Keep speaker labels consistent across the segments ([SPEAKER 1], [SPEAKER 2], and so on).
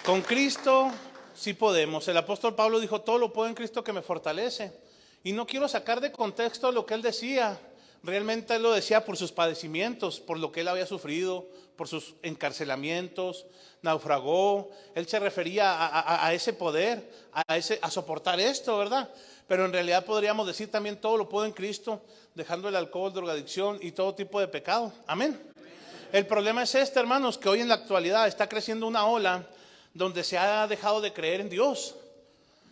[SPEAKER 1] Con Cristo sí podemos. El apóstol Pablo dijo, todo lo puedo en Cristo que me fortalece. Y no quiero sacar de contexto lo que él decía. Realmente él lo decía por sus padecimientos, por lo que él había sufrido, por sus encarcelamientos, naufragó. Él se refería a ese poder, a soportar esto, ¿verdad? Pero en realidad podríamos decir también todo lo puedo en Cristo, dejando el alcohol, drogadicción y todo tipo de pecado. Amén. El problema es este, hermanos, que hoy en la actualidad está creciendo una ola donde se ha dejado de creer en Dios.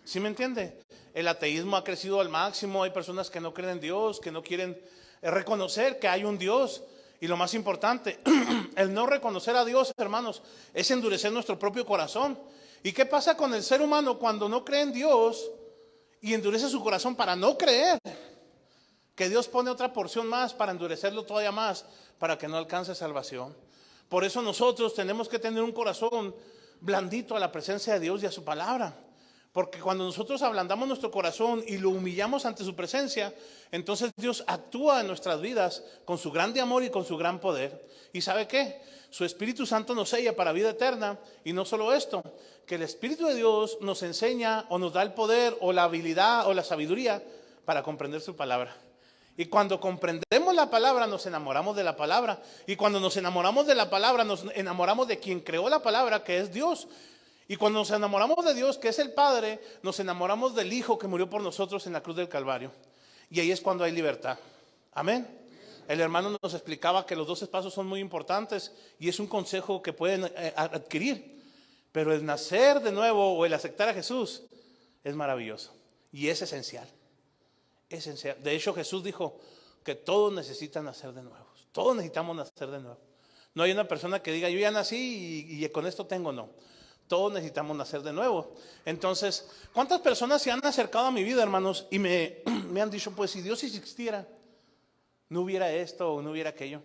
[SPEAKER 1] ¿Sí me entiende? El ateísmo ha crecido al máximo. Hay personas que no creen en Dios, que no quieren reconocer que hay un Dios. Y lo más importante, el no reconocer a Dios, hermanos, es endurecer nuestro propio corazón. ¿Y qué pasa con el ser humano cuando no cree en Dios y endurece su corazón para no creer? Que Dios pone otra porción más para endurecerlo todavía más, para que no alcance salvación. Por eso nosotros tenemos que tener un corazón blandito a la presencia de Dios y a su palabra. Porque cuando nosotros ablandamos nuestro corazón y lo humillamos ante su presencia, entonces Dios actúa en nuestras vidas con su grande amor y con su gran poder. ¿Y sabe qué? Su Espíritu Santo nos sella para vida eterna. Y no solo esto, que el Espíritu de Dios nos enseña o nos da el poder o la habilidad o la sabiduría para comprender su palabra. Y cuando comprendemos la palabra, nos enamoramos de la palabra. Y cuando nos enamoramos de la palabra, nos enamoramos de quien creó la palabra, que es Dios. Y cuando nos enamoramos de Dios, que es el Padre, nos enamoramos del Hijo que murió por nosotros en la cruz del Calvario. Y ahí es cuando hay libertad. Amén. El hermano nos explicaba que los 12 pasos son muy importantes y es un consejo que pueden adquirir. Pero el nacer de nuevo o el aceptar a Jesús es maravilloso y es esencial. Esencial. De hecho, Jesús dijo que todos necesitan nacer de nuevo. Todos necesitamos nacer de nuevo. No hay una persona que diga, yo ya nací y con esto tengo, no. Todos necesitamos nacer de nuevo. Entonces, ¿cuántas personas se han acercado a mi vida, hermanos? Y me han dicho, pues si Dios existiera, no hubiera esto o no hubiera aquello.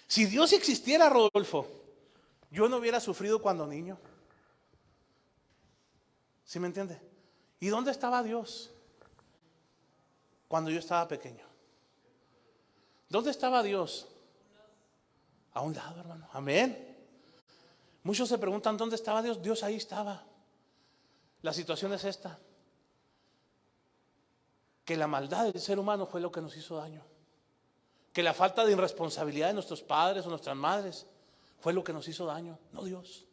[SPEAKER 1] Si Dios existiera, Rodolfo, yo no hubiera sufrido cuando niño. ¿Sí me entiende? ¿Y dónde estaba Dios cuando yo estaba pequeño? ¿Dónde estaba Dios? A un lado, hermano. Amén. Muchos se preguntan, ¿dónde estaba Dios? Dios ahí estaba. La situación es esta: que la maldad del ser humano fue lo que nos hizo daño. Que la falta de irresponsabilidad de nuestros padres o nuestras madres fue lo que nos hizo daño, no Dios.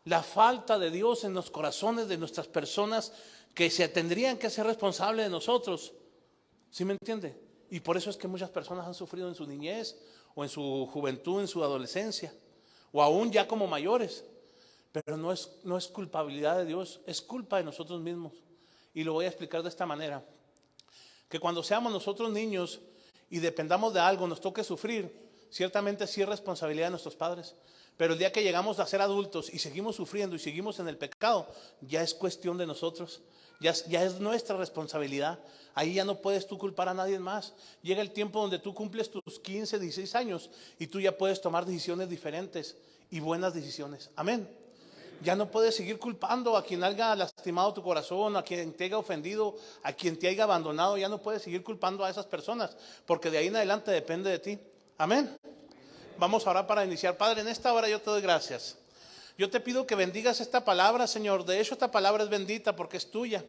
[SPEAKER 1] La falta de Dios en los corazones de nuestras personas que se tendrían que ser responsables de nosotros. ¿Sí me entiende? Y por eso es que muchas personas han sufrido en su niñez o en su juventud, en su adolescencia, o aún ya como mayores. Pero no es culpabilidad de Dios, es culpa de nosotros mismos. Y lo voy a explicar de esta manera: que cuando seamos nosotros niños y dependamos de algo, nos toque sufrir, ciertamente sí es responsabilidad de nuestros padres. Pero el día que llegamos a ser adultos y seguimos sufriendo y seguimos en el pecado, ya es cuestión de nosotros, ya es nuestra responsabilidad. Ahí ya no puedes tú culpar a nadie más. Llega el tiempo donde tú cumples tus 15, 16 años y tú ya puedes tomar decisiones diferentes y buenas decisiones. Amén. Ya no puedes seguir culpando a quien haya lastimado tu corazón, a quien te haya ofendido, a quien te haya abandonado. Ya no puedes seguir culpando a esas personas, porque de ahí en adelante depende de ti. Amén. Vamos a orar para iniciar. Padre, en esta hora yo te doy gracias. Yo te pido que bendigas esta palabra, Señor. De hecho, esta palabra es bendita porque es tuya.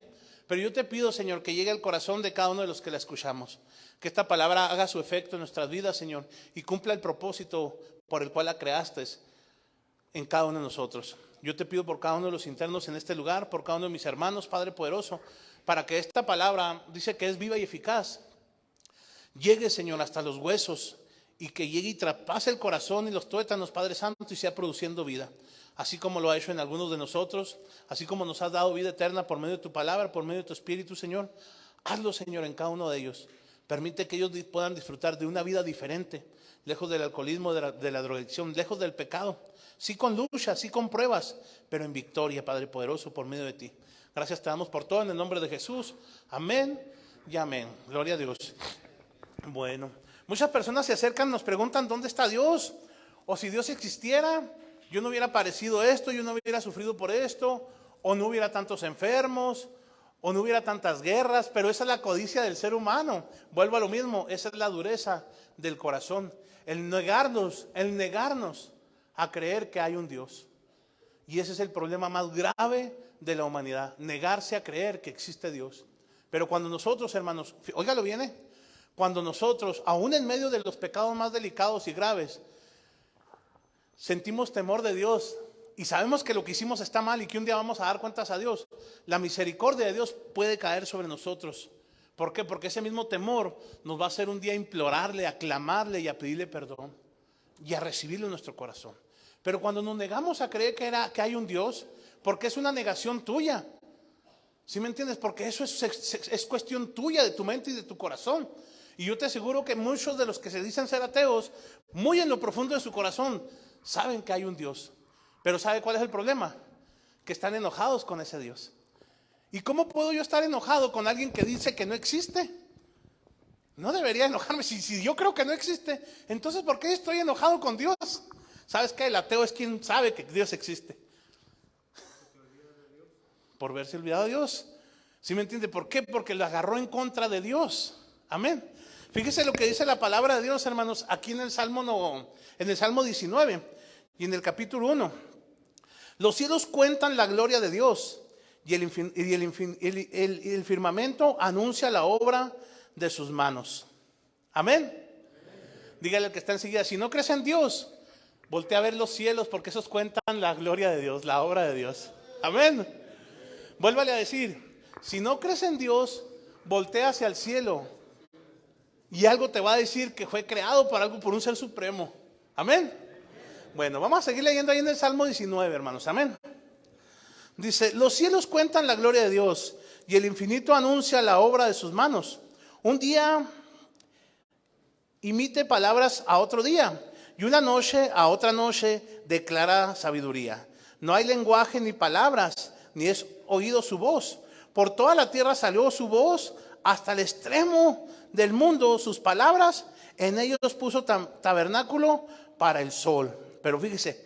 [SPEAKER 1] Pero yo te pido, Señor, que llegue al corazón de cada uno de los que la escuchamos. Que esta palabra haga su efecto en nuestras vidas, Señor, y cumpla el propósito por el cual la creaste en cada uno de nosotros. Yo te pido por cada uno de los internos en este lugar, por cada uno de mis hermanos, Padre poderoso, para que esta palabra, dice que es viva y eficaz, llegue, Señor, hasta los huesos, y que llegue y traspase el corazón y los tuétanos, Padre Santo, y sea produciendo vida, así como lo ha hecho en algunos de nosotros, así como nos has dado vida eterna por medio de tu palabra, por medio de tu Espíritu, Señor. Hazlo, Señor, en cada uno de ellos. Permite que ellos puedan disfrutar de una vida diferente, lejos del alcoholismo, de la drogadicción, lejos del pecado. Sí con lucha, sí con pruebas, pero en victoria, Padre poderoso, por medio de ti. Gracias te damos por todo en el nombre de Jesús. Amén y amén. Gloria a Dios. Bueno, muchas personas se acercan, nos preguntan ¿dónde está Dios? O si Dios existiera, yo no hubiera padecido esto, yo no hubiera sufrido por esto, o no hubiera tantos enfermos, o no hubiera tantas guerras. Pero esa es la codicia del ser humano. Vuelvo a lo mismo, esa es la dureza del corazón, el negarnos a creer que hay un Dios. Y ese es el problema más grave de la humanidad, negarse a creer que existe Dios. Pero cuando nosotros, hermanos, óigalo bien, cuando nosotros, aún en medio de los pecados más delicados y graves, sentimos temor de Dios y sabemos que lo que hicimos está mal y que un día vamos a dar cuentas a Dios, la misericordia de Dios puede caer sobre nosotros. ¿Por qué? Porque ese mismo temor nos va a hacer un día implorarle, a clamarle y a pedirle perdón y a recibirlo en nuestro corazón. Pero cuando nos negamos a creer que hay un Dios, porque es una negación tuya, ¿sí me entiendes? Porque eso es cuestión tuya, de tu mente y de tu corazón. Y yo te aseguro que muchos de los que se dicen ser ateos, muy en lo profundo de su corazón, saben que hay un Dios. Pero ¿sabe cuál es el problema? Que están enojados con ese Dios. ¿Y cómo puedo yo estar enojado con alguien que dice que no existe? No debería enojarme. Si yo creo que no existe, entonces ¿por qué estoy enojado con Dios? ¿Sabes qué? El ateo es quien sabe que Dios existe. Por verse olvidado de Dios. ¿Sí me entiende? ¿Por qué? Porque lo agarró en contra de Dios. Amén. Fíjese lo que dice la palabra de Dios, hermanos, aquí en el Salmo 19 y en el capítulo 1. Los cielos cuentan la gloria de Dios y el firmamento anuncia la obra de sus manos. Amén. Dígale al que está enseguida, si no crees en Dios, voltea a ver los cielos, porque esos cuentan la gloria de Dios, la obra de Dios. Amén. Vuélvale a decir, si no crees en Dios, voltea hacia el cielo y algo te va a decir que fue creado por un ser supremo. Amén. Bueno, vamos a seguir leyendo ahí en el Salmo 19, hermanos. Amén. Dice, los cielos cuentan la gloria de Dios y el infinito anuncia la obra de sus manos. Un día imite palabras a otro día y una noche a otra noche declara sabiduría. No hay lenguaje ni palabras, ni es oído su voz. Por toda la tierra salió su voz, hasta el extremo del mundo sus palabras. En ellos puso tabernáculo para el sol. Pero fíjese,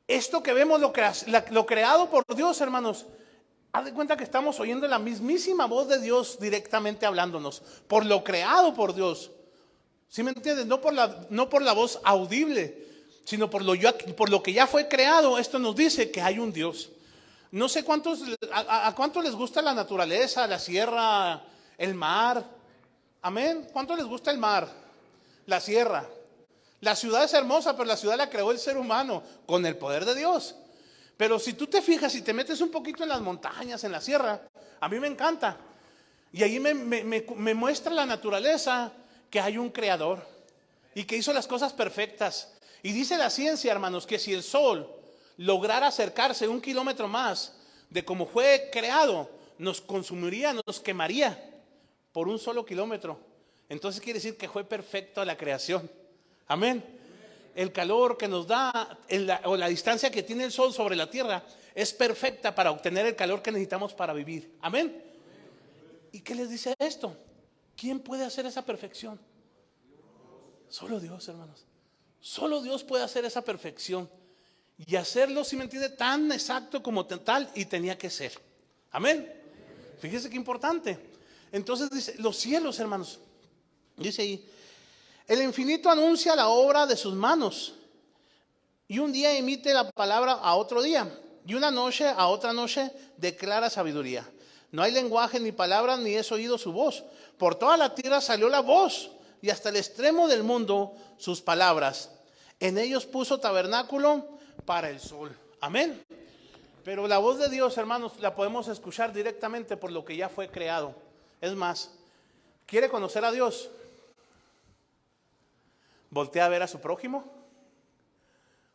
[SPEAKER 1] esto que vemos, lo creado por Dios, hermanos, haz de cuenta que estamos oyendo la mismísima voz de Dios directamente hablándonos, por lo creado por Dios. ¿Sí me entiendes? No por la voz audible, sino por lo que ya fue creado. Esto nos dice que hay un Dios. No sé a cuántos les gusta la naturaleza, la sierra, el mar. Amén. ¿Cuánto les gusta el mar? La sierra. La ciudad es hermosa, pero la ciudad la creó el ser humano con el poder de Dios. Pero si tú te fijas y te metes un poquito en las montañas, en la sierra, a mí me encanta. Y ahí me muestra la naturaleza que hay un creador y que hizo las cosas perfectas. Y dice la ciencia, hermanos, que si el sol lograra acercarse 1 kilómetro más de como fue creado, nos consumiría, nos quemaría por 1 solo kilómetro. Entonces quiere decir que fue perfecto la creación. Amén. El calor que nos da o la distancia que tiene el sol sobre la tierra es perfecta para obtener el calor que necesitamos para vivir. Amén. ¿Y qué les dice esto? ¿Quién puede hacer esa perfección? Solo Dios, hermanos. Solo Dios puede hacer esa perfección y hacerlo, si me entiende, tan exacto como tal y tenía que ser. Amén. Fíjese qué importante. Entonces dice, los cielos, hermanos, dice ahí, el infinito anuncia la obra de sus manos y un día emite la palabra a otro día y una noche a otra noche declara sabiduría. No hay lenguaje ni palabra ni es oído su voz. Por toda la tierra salió la voz y hasta el extremo del mundo sus palabras. En ellos puso tabernáculo para el sol. Amén. Pero la voz de Dios, hermanos, la podemos escuchar directamente por lo que ya fue creado. Es más, ¿quiere conocer a Dios? Voltea a ver a su prójimo.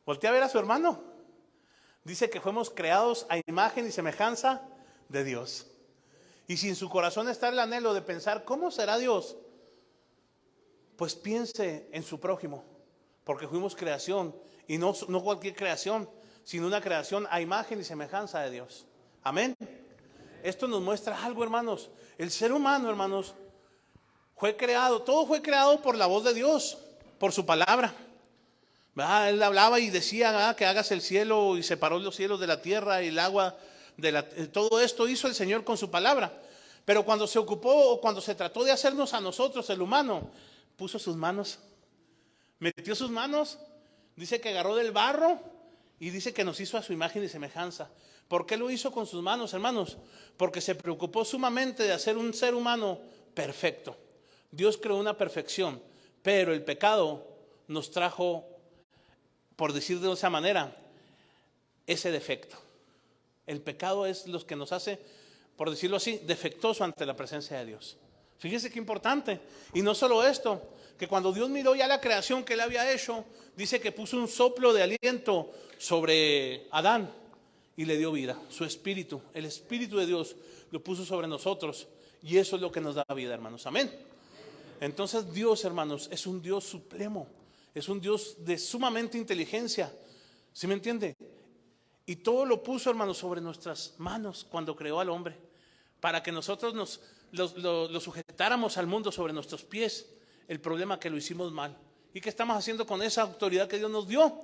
[SPEAKER 1] Voltea a ver a su hermano. Dice que fuimos creados a imagen y semejanza de Dios. Y si en su corazón está el anhelo de pensar, ¿cómo será Dios? Pues piense en su prójimo, porque fuimos creación, y no cualquier creación, sino una creación a imagen y semejanza de Dios. Amén. Esto nos muestra algo, hermanos. El ser humano, hermanos, fue creado, todo fue creado por la voz de Dios, por su palabra. ¿Verdad? Él hablaba y decía, ¿verdad?, que hagas el cielo, y separó los cielos de la tierra y el agua. Todo esto hizo el Señor con su palabra. Pero cuando se ocupó, o cuando se trató de hacernos a nosotros, el humano, puso sus manos, metió sus manos, dice que agarró del barro Y dice que nos hizo a su imagen y semejanza. ¿Por qué lo hizo con sus manos, hermanos? Porque se preocupó sumamente de hacer un ser humano perfecto. Dios creó una perfección, pero el pecado nos trajo, por decir de esa manera, ese defecto. El pecado es lo que nos hace, por decirlo así, defectuoso ante la presencia de Dios. Fíjese qué importante. Y no solo esto, que cuando Dios miró ya la creación que Él había hecho, dice que puso un soplo de aliento sobre Adán y le dio vida. Su espíritu, el espíritu de Dios lo puso sobre nosotros, y eso es lo que nos da vida, hermanos. Amén. Entonces Dios, hermanos, es un Dios supremo, es un Dios de sumamente inteligencia. ¿Sí me entiende? Y todo lo puso, hermanos, sobre nuestras manos cuando creó al hombre, para que nosotros lo sujetáramos al mundo sobre nuestros pies. El problema es que lo hicimos mal. ¿Y qué estamos haciendo con esa autoridad que Dios nos dio?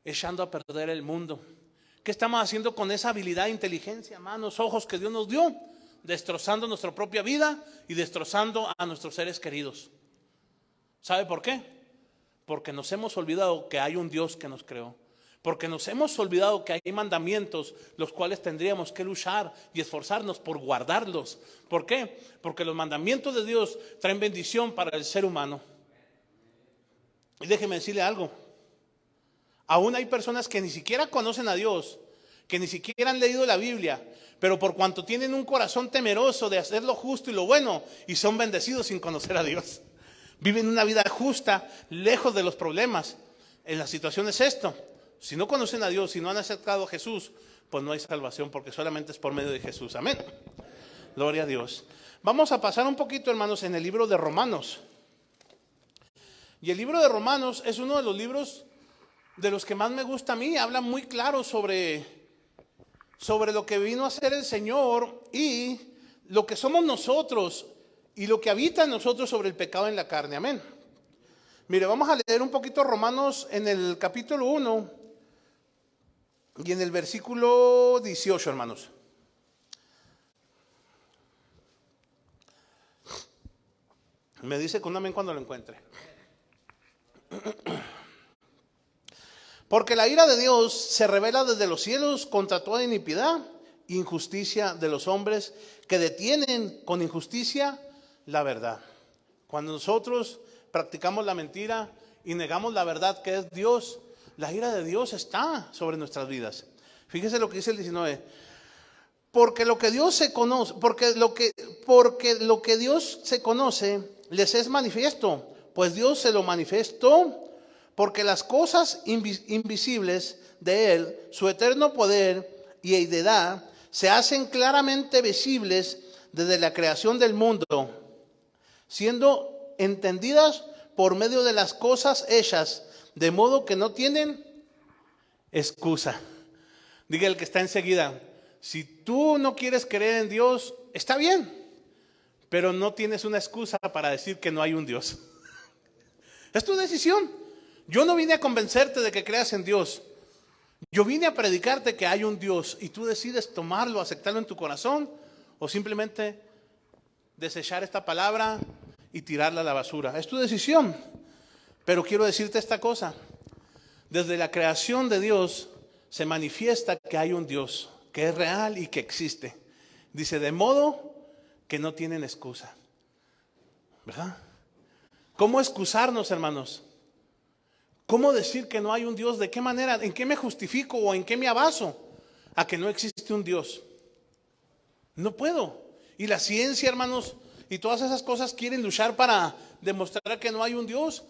[SPEAKER 1] Echando a perder el mundo. ¿Qué estamos haciendo con esa habilidad, inteligencia, manos, ojos que Dios nos dio? Destrozando nuestra propia vida y destrozando a nuestros seres queridos. ¿Sabe por qué? Porque nos hemos olvidado que hay un Dios que nos creó. Porque nos hemos olvidado que hay mandamientos los cuales tendríamos que luchar y esforzarnos por guardarlos. ¿Por qué? Porque los mandamientos de Dios traen bendición para el ser humano. Y déjeme decirle algo. Aún hay personas que ni siquiera conocen a Dios, que ni siquiera han leído la Biblia, pero por cuanto tienen un corazón temeroso de hacer lo justo y lo bueno, y son bendecidos sin conocer a Dios. Viven una vida justa, lejos de los problemas. En la situación es esto. Si no conocen a Dios, si no han aceptado a Jesús, pues no hay salvación, porque solamente es por medio de Jesús. Amén. Gloria a Dios. Vamos a pasar un poquito, hermanos, en el libro de Romanos. Y el libro de Romanos es uno de los libros de los que más me gusta a mí. Habla muy claro sobre lo que vino a hacer el Señor y lo que somos nosotros y lo que habita en nosotros sobre el pecado en la carne. Amén. Mire, vamos a leer un poquito Romanos en el capítulo 1 y en el versículo 18, hermanos. Me dice con un amén cuando lo encuentre. Porque la ira de Dios se revela desde los cielos contra toda iniquidad e injusticia de los hombres que detienen con injusticia la verdad. Cuando nosotros practicamos la mentira y negamos la verdad que es Dios, la ira de Dios está sobre nuestras vidas. Fíjese lo que dice el 19. Porque lo que Dios se conoce, porque lo que Dios se conoce les es manifiesto, pues Dios se lo manifestó, porque las cosas invisibles de Él, su eterno poder y deidad, se hacen claramente visibles desde la creación del mundo, siendo entendidas por medio de las cosas hechas, de modo que no tienen excusa. Diga el que está enseguida, si tú no quieres creer en Dios, está bien, pero no tienes una excusa para decir que no hay un Dios. Es tu decisión. Yo no vine a convencerte de que creas en Dios. Yo vine a predicarte que hay un Dios y tú decides tomarlo, aceptarlo en tu corazón o simplemente desechar esta palabra y tirarla a la basura. Es tu decisión. Pero quiero decirte esta cosa. Desde la creación de Dios se manifiesta que hay un Dios, que es real y que existe. Dice, de modo que no tienen excusa. ¿Verdad? ¿Cómo excusarnos, hermanos? ¿Cómo decir que no hay un Dios? ¿De qué manera? ¿En qué me justifico o en qué me abaso a que no existe un Dios? No puedo. Y la ciencia, hermanos, y todas esas cosas quieren luchar para demostrar que no hay un Dios,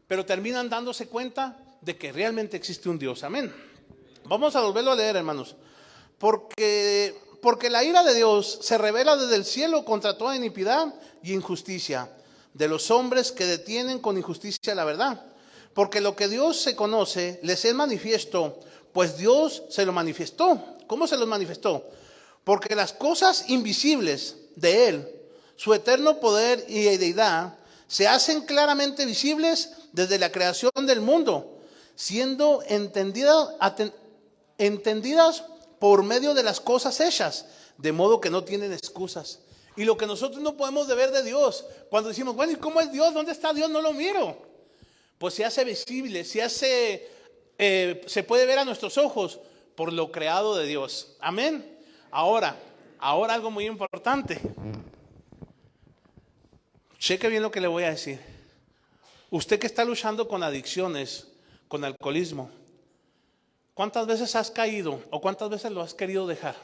[SPEAKER 1] pero terminan dándose cuenta de que realmente existe un Dios. Amén. Vamos a volverlo a leer, hermanos. Porque la ira de Dios se revela desde el cielo contra toda iniquidad y injusticia de los hombres que detienen con injusticia la verdad. Porque lo que Dios se conoce les es manifiesto, pues Dios se lo manifestó. ¿Cómo se lo manifestó? Porque las cosas invisibles de Él, su eterno poder y deidad, se hacen claramente visibles desde la creación del mundo, siendo entendidas por medio de las cosas hechas, de modo que no tienen excusas. Y lo que nosotros no podemos ver de Dios, cuando decimos, bueno, ¿y cómo es Dios? ¿Dónde está Dios? No lo miro. Pues se hace visible, se hace se puede ver a nuestros ojos por lo creado de Dios. Amén. Ahora algo muy importante. Cheque bien lo que le voy a decir. Usted que está luchando con adicciones, con alcoholismo, ¿cuántas veces has caído o cuántas veces lo has querido dejar?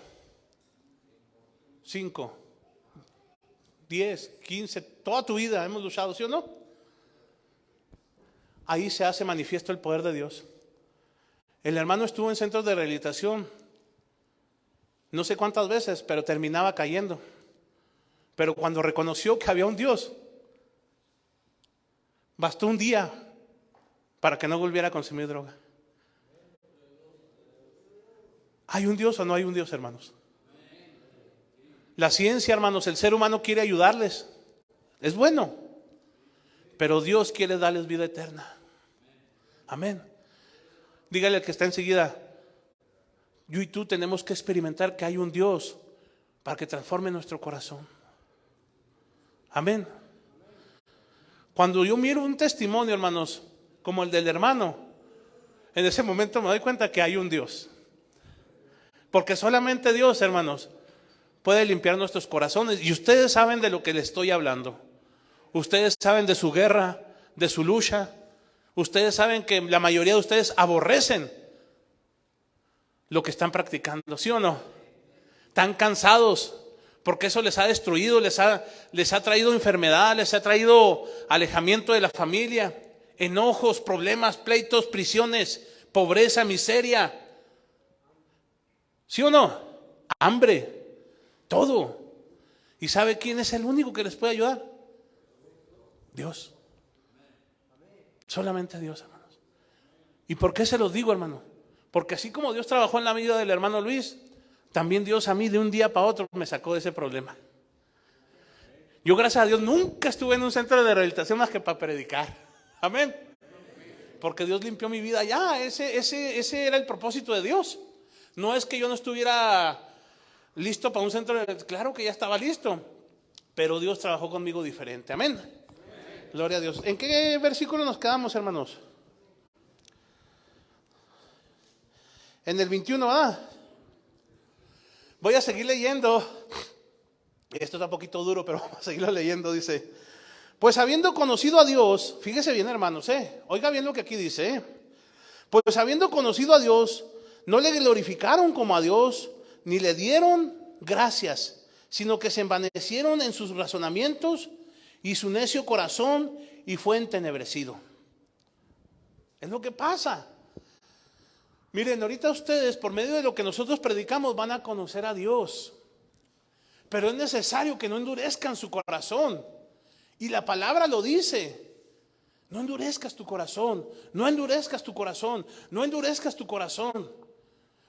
[SPEAKER 1] 5, 10, 15, toda tu vida hemos luchado, ¿sí o no? Ahí se hace manifiesto el poder de Dios. El hermano estuvo en centros de rehabilitación, no sé cuántas veces, pero terminaba cayendo. Pero cuando reconoció que había un Dios, bastó un día para que no volviera a consumir droga. ¿Hay un Dios o no hay un Dios, hermanos? La ciencia, hermanos, el ser humano quiere ayudarles. Es bueno. Pero Dios quiere darles vida eterna. Amén. Dígale al que está enseguida, yo y tú tenemos que experimentar que hay un Dios para que transforme nuestro corazón. Amén. Cuando yo miro un testimonio, hermanos, como el del hermano, en ese momento me doy cuenta que hay un Dios. Porque solamente Dios, hermanos, puede limpiar nuestros corazones. Y ustedes saben de lo que les estoy hablando. Ustedes saben de su guerra, de su lucha. Ustedes saben que la mayoría de ustedes aborrecen lo que están practicando, ¿sí o no? Están cansados porque eso les ha destruido, les ha traído enfermedad, les ha traído alejamiento de la familia, enojos, problemas, pleitos, prisiones, pobreza, miseria. ¿Sí o no? Hambre, todo. ¿Y sabe quién es el único que les puede ayudar? Dios. Solamente Dios, hermanos. ¿Y por qué se los digo, hermano? Porque así como Dios trabajó en la vida del hermano Luis, también Dios a mí de un día para otro me sacó de ese problema. Yo, gracias a Dios, nunca estuve en un centro de rehabilitación más que para predicar. Amén. Porque Dios limpió mi vida ya. Ese era el propósito de Dios. No es que yo no estuviera listo para un centro de... Claro que ya estaba listo, pero Dios trabajó conmigo diferente. Amén. Gloria a Dios. ¿En qué versículo nos quedamos, hermanos? En el 21, ¿verdad? Voy a seguir leyendo. Esto está un poquito duro, pero vamos a seguirlo leyendo. Dice, pues habiendo conocido a Dios, fíjese bien, hermanos, oiga bien lo que aquí dice, pues habiendo conocido a Dios, no le glorificaron como a Dios, ni le dieron gracias, sino que se envanecieron en sus razonamientos y su necio corazón y fue entenebrecido. Es lo que pasa. Miren, ahorita ustedes, por medio de lo que nosotros predicamos, van a conocer a Dios. Pero es necesario que no endurezcan su corazón. Y la palabra lo dice. No endurezcas tu corazón, no endurezcas tu corazón, no endurezcas tu corazón.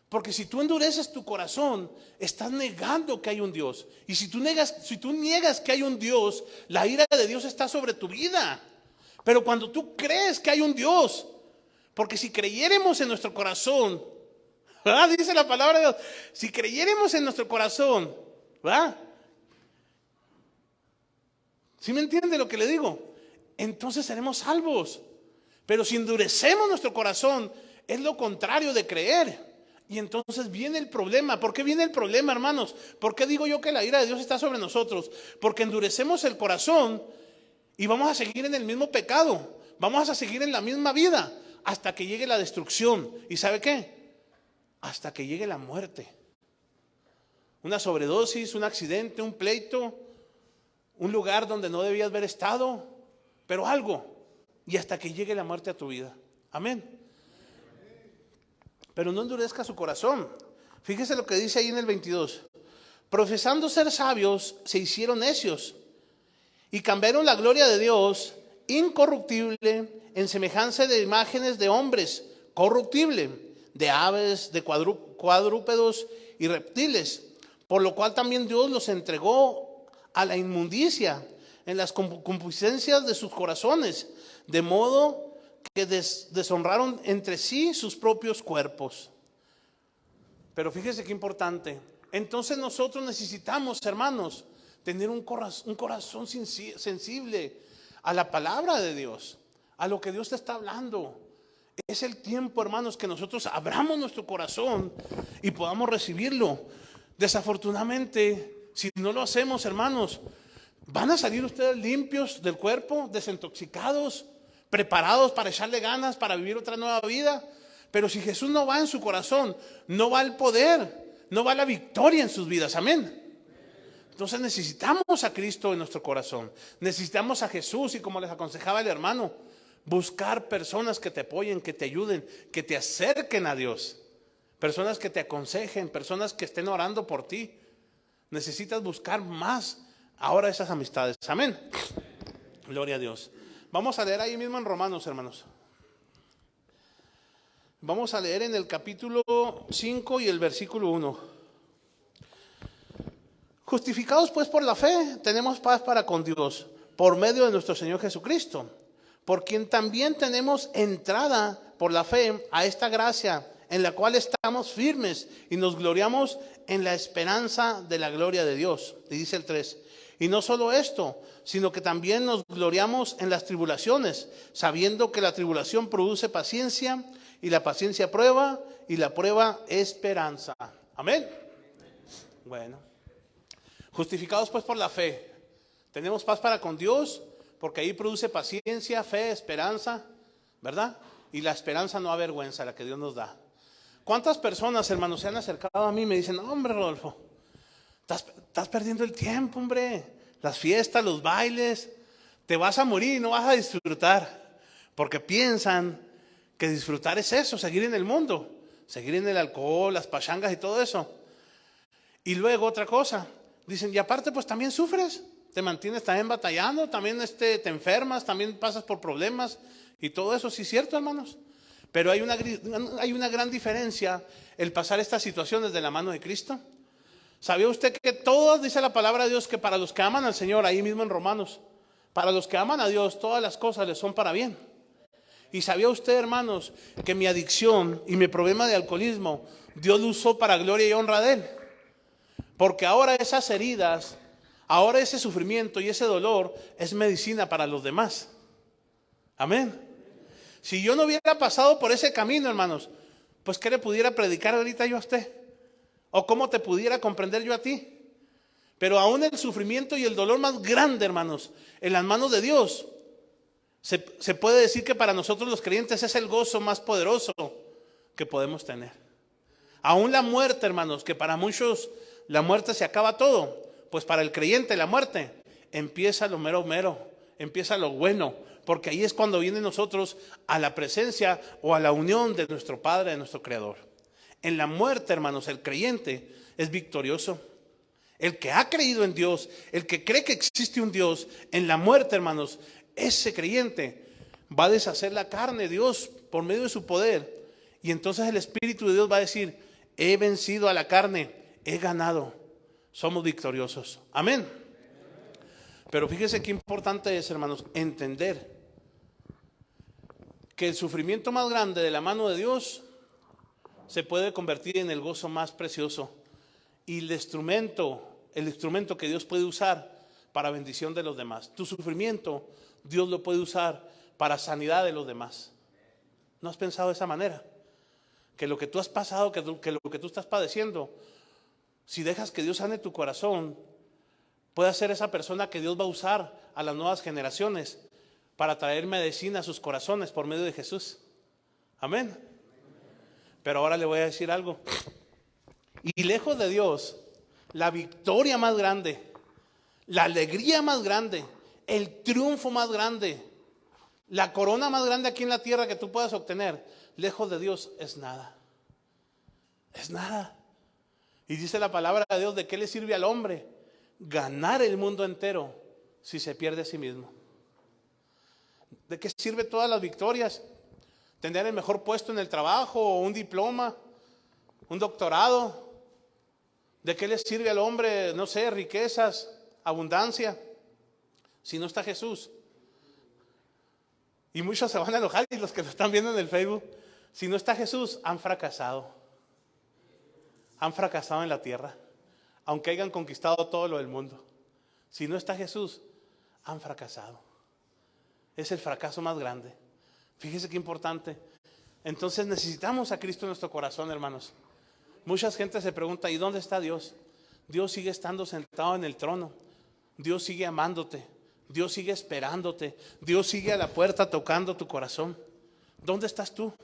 [SPEAKER 1] Porque si tú endureces tu corazón, estás negando que hay un Dios. Y si tú niegas que hay un Dios, la ira de Dios está sobre tu vida. Pero cuando tú crees que hay un Dios, porque si creyéremos en nuestro corazón, ¿verdad? Dice la palabra de Dios, si creyéremos en nuestro corazón, ¿verdad? ¿Sí me entiende lo que le digo? Entonces seremos salvos. Pero si endurecemos nuestro corazón, es lo contrario de creer. Y entonces viene el problema. ¿Por qué viene el problema, hermanos? ¿Por qué digo yo que la ira de Dios está sobre nosotros? Porque endurecemos el corazón y vamos a seguir en el mismo pecado. Vamos a seguir en la misma vida hasta que llegue la destrucción. ¿Y sabe qué? Hasta que llegue la muerte. Una sobredosis, un accidente, un pleito, un lugar donde no debías haber estado, pero algo. Y hasta que llegue la muerte a tu vida. Amén. Pero no endurezca su corazón. Fíjese lo que dice ahí en el 22. Profesando ser sabios, se hicieron necios y cambiaron la gloria de Dios incorruptible en semejanza de imágenes de hombres, corruptible, de aves, de cuadrúpedos y reptiles, por lo cual también Dios los entregó a la inmundicia en las concupiscencias de sus corazones, de modo que deshonraron entre sí sus propios cuerpos. Pero fíjese qué importante. Entonces nosotros necesitamos, hermanos, tener un corazón sensible a la palabra de Dios, a lo que Dios te está hablando. Es el tiempo, hermanos, que nosotros abramos nuestro corazón y podamos recibirlo. Desafortunadamente, si no lo hacemos, hermanos, van a salir ustedes limpios del cuerpo, desintoxicados, preparados para echarle ganas, para vivir otra nueva vida. Pero si Jesús no va en su corazón, no va el poder, no va la victoria en sus vidas. Amén. Entonces necesitamos a Cristo en nuestro corazón. Necesitamos a Jesús, y como les aconsejaba el hermano, buscar personas que te apoyen, que te ayuden, que te acerquen a Dios. Personas que te aconsejen, personas que estén orando por ti. Necesitas buscar más ahora esas amistades. Amén. Gloria a Dios. Vamos a leer ahí mismo en Romanos, hermanos. Vamos a leer en el capítulo 5 y el versículo 1. Justificados pues por la fe, tenemos paz para con Dios, por medio de nuestro Señor Jesucristo, por quien también tenemos entrada por la fe a esta gracia, en la cual estamos firmes y nos gloriamos en la esperanza de la gloria de Dios. Y dice el 3, y no solo esto, sino que también nos gloriamos en las tribulaciones, sabiendo que la tribulación produce paciencia, y la paciencia prueba, y la prueba esperanza. Amén. Bueno, justificados pues por la fe, tenemos paz para con Dios, porque ahí produce paciencia, fe, esperanza, ¿verdad? Y la esperanza no avergüenza, la que Dios nos da. ¿Cuántas personas, hermanos, se han acercado a mí y me dicen, hombre, Rodolfo, estás perdiendo el tiempo, hombre? Las fiestas, los bailes, te vas a morir y no vas a disfrutar. Porque piensan que disfrutar es eso, seguir en el mundo, seguir en el alcohol, las pachangas y todo eso. Y luego otra cosa, dicen, y aparte pues también sufres, te mantienes también batallando, también te enfermas, también pasas por problemas y todo eso. Sí es cierto, hermanos, pero hay una gran diferencia el pasar estas situaciones de la mano de Cristo. ¿Sabía usted que todas, dice la palabra de Dios, que para los que aman al Señor, ahí mismo en Romanos, para los que aman a Dios, todas las cosas les son para bien? ¿Y sabía usted, hermanos, que mi adicción y mi problema de alcoholismo, Dios lo usó para gloria y honra de Él? Porque ahora esas heridas, ahora ese sufrimiento y ese dolor es medicina para los demás. Amén. Si yo no hubiera pasado por ese camino, hermanos, pues ¿qué le pudiera predicar ahorita yo a usted? ¿O cómo te pudiera comprender yo a ti? Pero aún el sufrimiento y el dolor más grande, hermanos, en las manos de Dios, se puede decir que para nosotros los creyentes es el gozo más poderoso que podemos tener. Aún la muerte, hermanos, que para muchos la muerte se acaba todo, pues para el creyente la muerte empieza lo mero mero, empieza lo bueno, porque ahí es cuando viene nosotros a la presencia o a la unión de nuestro Padre, de nuestro Creador. En la muerte, hermanos, el creyente es victorioso. El que ha creído en Dios, el que cree que existe un Dios, en la muerte, hermanos, ese creyente va a deshacer la carne, Dios, por medio de su poder. Y entonces el Espíritu de Dios va a decir, he vencido a la carne, he ganado, somos victoriosos. Amén. Pero fíjese qué importante es, hermanos, entender que el sufrimiento más grande de la mano de Dios se puede convertir en el gozo más precioso. Y el instrumento que Dios puede usar para bendición de los demás. Tu sufrimiento, Dios lo puede usar para sanidad de los demás. ¿No has pensado de esa manera? Que lo que tú has pasado, que lo que tú estás padeciendo, si dejas que Dios sane tu corazón, puede ser esa persona que Dios va a usar a las nuevas generaciones para traer medicina a sus corazones por medio de Jesús. Amén. Pero ahora le voy a decir algo. Y lejos de Dios, la victoria más grande, la alegría más grande, el triunfo más grande, la corona más grande aquí en la tierra que tú puedas obtener, lejos de Dios es nada. Es nada. Y dice la palabra de Dios, ¿de qué le sirve al hombre ganar el mundo entero si se pierde a sí mismo? ¿De qué sirve todas las victorias? Tener el mejor puesto en el trabajo, o un diploma, un doctorado. ¿De qué le sirve al hombre, no sé, riquezas, abundancia, si no está Jesús? Y muchos se van a enojar, y los que lo están viendo en el Facebook, si no está Jesús, han fracasado. Han fracasado en la tierra, aunque hayan conquistado todo lo del mundo. Si no está Jesús, han fracasado. Es el fracaso más grande. Fíjese qué importante. Entonces necesitamos a Cristo en nuestro corazón, hermanos. Mucha gente se pregunta, ¿y dónde está Dios? Dios sigue estando sentado en el trono. Dios sigue amándote. Dios sigue esperándote. Dios sigue a la puerta tocando tu corazón. ¿Dónde estás tú?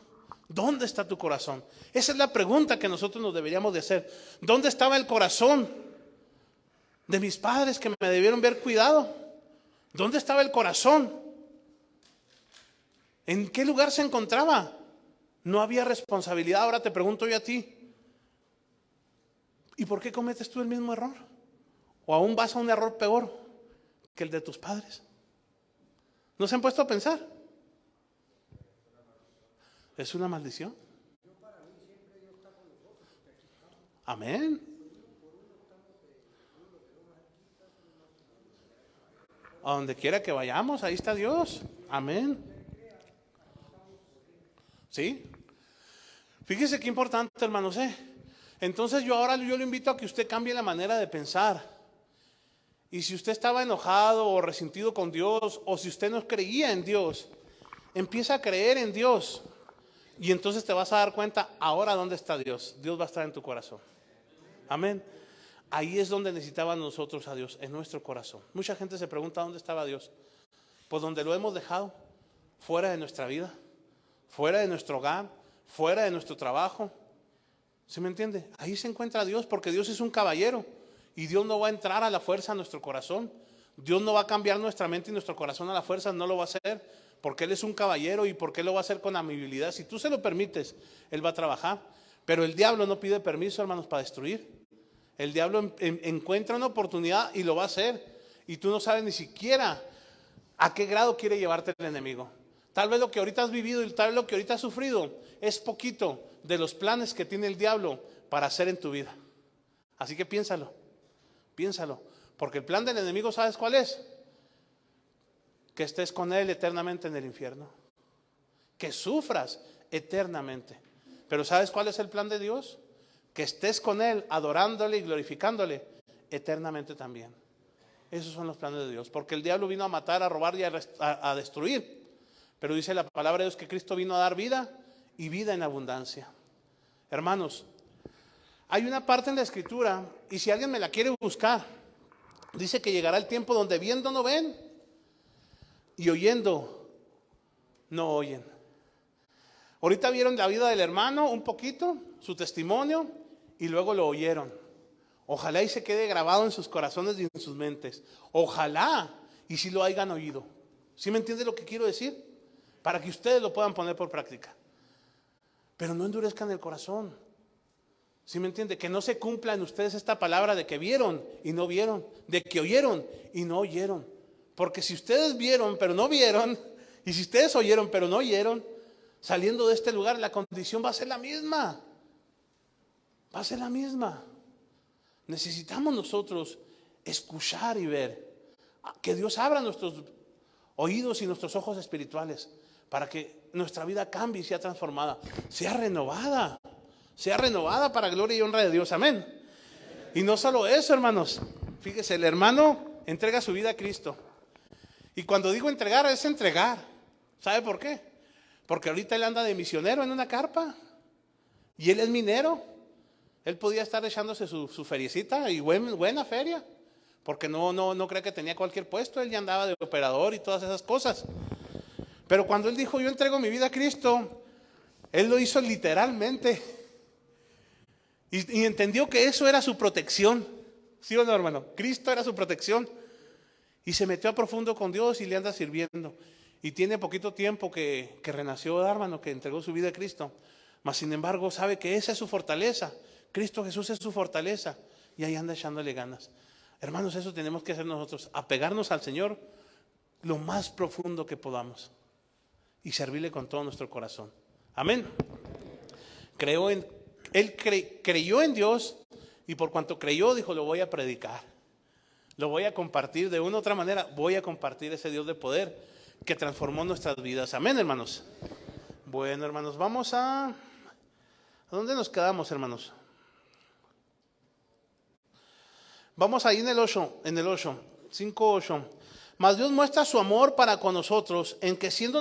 [SPEAKER 1] ¿Dónde está tu corazón? Esa es la pregunta que nosotros nos deberíamos de hacer. ¿Dónde estaba el corazón de mis padres que me debieron ver cuidado? ¿Dónde estaba el corazón? ¿En qué lugar se encontraba? No había responsabilidad. Ahora te pregunto yo a ti, ¿y por qué cometes tú el mismo error? ¿O aún vas a un error peor que el de tus padres? ¿No se han puesto a pensar? ¿Es una maldición? Amén. A donde quiera que vayamos, ahí está Dios. Amén. ¿Sí? Fíjese qué importante, hermanos, Entonces yo lo invito a que usted cambie la manera de pensar. Y si usted estaba enojado o resentido con Dios, o si usted no creía en Dios, empieza a creer en Dios. Y entonces te vas a dar cuenta, ahora dónde está Dios. Dios va a estar en tu corazón. Amén. Ahí es donde necesitaban nosotros a Dios, en nuestro corazón. Mucha gente se pregunta, ¿dónde estaba Dios? Pues donde lo hemos dejado, fuera de nuestra vida, fuera de nuestro hogar, fuera de nuestro trabajo. ¿Sí me entiende? Ahí se encuentra Dios, porque Dios es un caballero y Dios no va a entrar a la fuerza a nuestro corazón. Dios no va a cambiar nuestra mente y nuestro corazón a la fuerza, no lo va a hacer, porque Él es un caballero. ¿Y porque Él lo va a hacer con amabilidad? Si tú se lo permites, Él va a trabajar. Pero el diablo no pide permiso, hermanos, para destruir. El diablo encuentra una oportunidad y lo va a hacer. Y tú no sabes ni siquiera a qué grado quiere llevarte el enemigo. Tal vez lo que ahorita has vivido y tal vez lo que ahorita has sufrido es poquito de los planes que tiene el diablo para hacer en tu vida. Así que piénsalo, piénsalo. Porque el plan del enemigo, ¿sabes cuál es? Que estés con él eternamente en el infierno. Que sufras eternamente. Pero ¿sabes cuál es el plan de Dios? Que estés con él adorándole y glorificándole eternamente también. Esos son los planes de Dios. Porque el diablo vino a matar, a robar y a destruir. Pero dice la palabra de Dios que Cristo vino a dar vida y vida en abundancia. Hermanos, hay una parte en la Escritura, y si alguien me la quiere buscar, dice que llegará el tiempo donde viendo no ven y oyendo no oyen. Ahorita vieron la vida del hermano un poquito, su testimonio, y luego lo oyeron. Ojalá y se quede grabado en sus corazones y en sus mentes. Ojalá y si lo hayan oído. ¿Sí me entiende lo que quiero decir? Para que ustedes lo puedan poner por práctica. Pero no endurezcan el corazón. ¿Sí me entiende? Que no se cumpla en ustedes esta palabra de que vieron y no vieron, de que oyeron y no oyeron. Porque si ustedes vieron pero no vieron, y si ustedes oyeron pero no oyeron, saliendo de este lugar la condición va a ser la misma. Va a ser la misma. Necesitamos nosotros escuchar y ver. Que Dios abra nuestros oídos y nuestros ojos espirituales para que nuestra vida cambie y sea transformada, sea renovada para gloria y honra de Dios. Amén. Y no solo eso, hermanos. Fíjese, el hermano entrega su vida a Cristo. Y cuando digo entregar, es entregar. ¿Sabe por qué? Porque ahorita él anda de misionero en una carpa y él es minero. Él podía estar echándose su feriecita y buena feria, porque no cree que tenía cualquier puesto. Él ya andaba de operador y todas esas cosas. Pero cuando él dijo, yo entrego mi vida a Cristo, él lo hizo literalmente. Y entendió que eso era su protección. ¿Sí o no, hermano? Cristo era su protección. Y se metió a profundo con Dios y le anda sirviendo. Y tiene poquito tiempo que renació, hermano, que entregó su vida a Cristo. Mas sin embargo sabe que esa es su fortaleza. Cristo Jesús es su fortaleza. Y ahí anda echándole ganas. Hermanos, eso tenemos que hacer nosotros. Apegarnos al Señor lo más profundo que podamos. Y servirle con todo nuestro corazón. Amén. Él creyó en Dios. Y por cuanto creyó, dijo, lo voy a predicar. Lo voy a compartir de una u otra manera. Voy a compartir ese Dios de poder que transformó nuestras vidas. Amén, hermanos. Bueno, hermanos, vamos ¿a dónde nos quedamos, hermanos? Vamos ahí en el 8, 5:8. Mas Dios muestra su amor para con nosotros en que siendo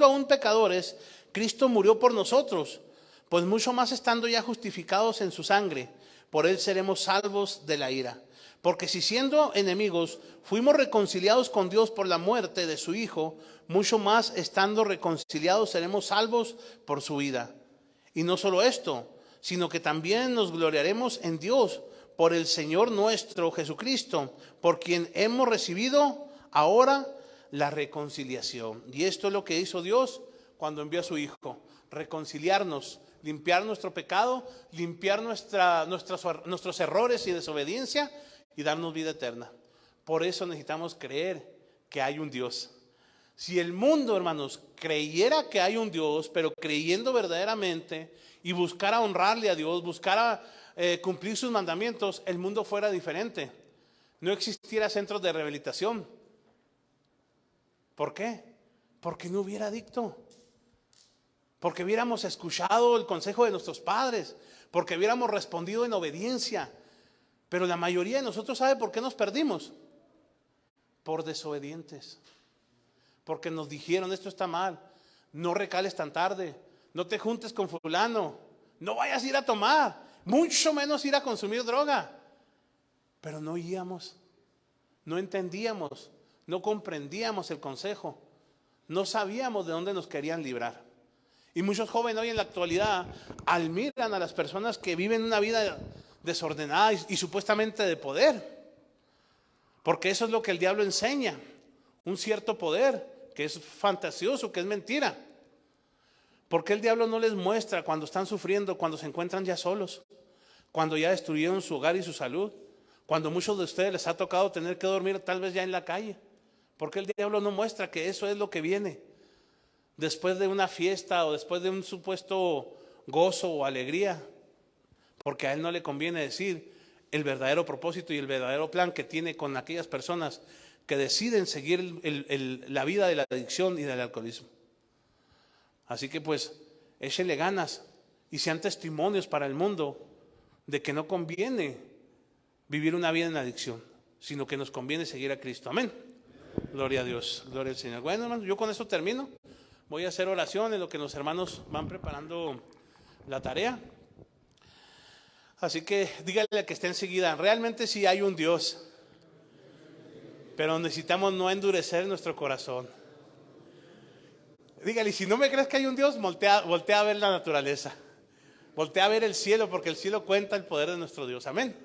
[SPEAKER 1] aún pecadores, Cristo murió por nosotros, pues mucho más estando ya justificados en su sangre, por él seremos salvos de la ira. Porque si siendo enemigos fuimos reconciliados con Dios por la muerte de su Hijo, mucho más estando reconciliados seremos salvos por su vida. Y no solo esto, sino que también nos gloriaremos en Dios por el Señor nuestro Jesucristo, por quien hemos recibido ahora la reconciliación. Y esto es lo que hizo Dios cuando envió a su Hijo: reconciliarnos, limpiar nuestro pecado, limpiar nuestros errores y desobediencia y darnos vida eterna. Por eso necesitamos creer que hay un Dios. Si el mundo, hermanos, creyera que hay un Dios, pero creyendo verdaderamente y buscara honrarle a Dios, buscara cumplir sus mandamientos, el mundo fuera diferente. No existiera centros de rehabilitación. ¿Por qué? Porque no hubiera adicto. Porque hubiéramos escuchado el consejo de nuestros padres, porque hubiéramos respondido en obediencia. Pero la mayoría de nosotros, ¿sabe por qué nos perdimos? Por desobedientes. Porque nos dijeron: esto está mal, no recales tan tarde, no te juntes con fulano, no vayas a ir a tomar, mucho menos ir a consumir droga. Pero no oíamos, no entendíamos, no comprendíamos el consejo, no sabíamos de dónde nos querían librar. Y muchos jóvenes hoy en la actualidad admiran a las personas que viven una vida desordenada y supuestamente de poder, porque eso es lo que el diablo enseña, un cierto poder que es fantasioso, que es mentira. Porque el diablo no les muestra cuando están sufriendo, cuando se encuentran ya solos, cuando ya destruyeron su hogar y su salud, cuando muchos de ustedes les ha tocado tener que dormir tal vez ya en la calle? Porque el diablo no muestra que eso es lo que viene después de una fiesta o después de un supuesto gozo o alegría, porque a él no le conviene decir el verdadero propósito y el verdadero plan que tiene con aquellas personas que deciden seguir la vida de la adicción y del alcoholismo. Así que pues, échenle ganas y sean testimonios para el mundo de que no conviene vivir una vida en adicción, sino que nos conviene seguir a Cristo. Amén. Gloria a Dios, gloria al Señor. Bueno, hermanos, yo con esto termino. Voy a hacer oración en lo que los hermanos van preparando la tarea. Así que dígale al que esté enseguida: realmente sí hay un Dios, pero necesitamos no endurecer nuestro corazón. Dígale: si no me crees que hay un Dios, voltea a ver la naturaleza, voltea a ver el cielo, porque el cielo cuenta el poder de nuestro Dios. Amén.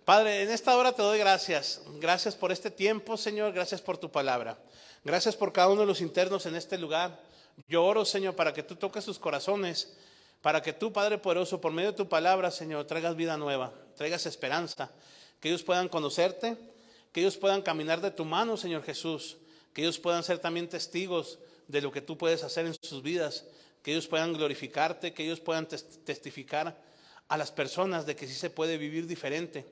[SPEAKER 1] Padre, en esta hora te doy gracias. Gracias por este tiempo, Señor. Gracias por tu palabra. Gracias por cada uno de los internos en este lugar. Yo oro, Señor, para que tú toques sus corazones, para que tú, Padre poderoso, por medio de tu palabra, Señor, traigas vida nueva, traigas esperanza, que ellos puedan conocerte, que ellos puedan caminar de tu mano, Señor Jesús, que ellos puedan ser también testigos de lo que tú puedes hacer en sus vidas, que ellos puedan glorificarte, que ellos puedan testificar a las personas de que sí se puede vivir diferente,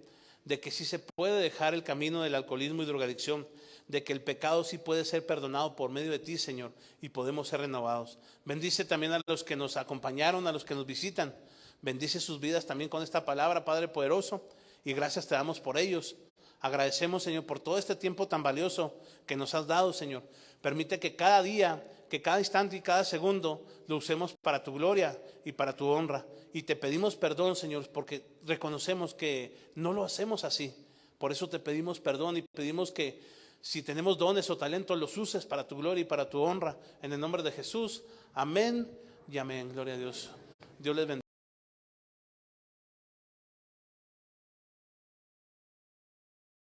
[SPEAKER 1] de que sí se puede dejar el camino del alcoholismo y drogadicción, de que el pecado sí puede ser perdonado por medio de ti, Señor, y podemos ser renovados. Bendice también a los que nos acompañaron, a los que nos visitan. Bendice sus vidas también con esta palabra, Padre poderoso, y gracias te damos por ellos. Agradecemos, Señor, por todo este tiempo tan valioso que nos has dado, Señor. Permite que cada día, que cada instante y cada segundo lo usemos para tu gloria y para tu honra. Y te pedimos perdón, Señor, porque reconocemos que no lo hacemos así. Por eso te pedimos perdón y pedimos que si tenemos dones o talentos, los uses para tu gloria y para tu honra. En el nombre de Jesús. Amén y amén. Gloria a Dios. Dios les bendiga.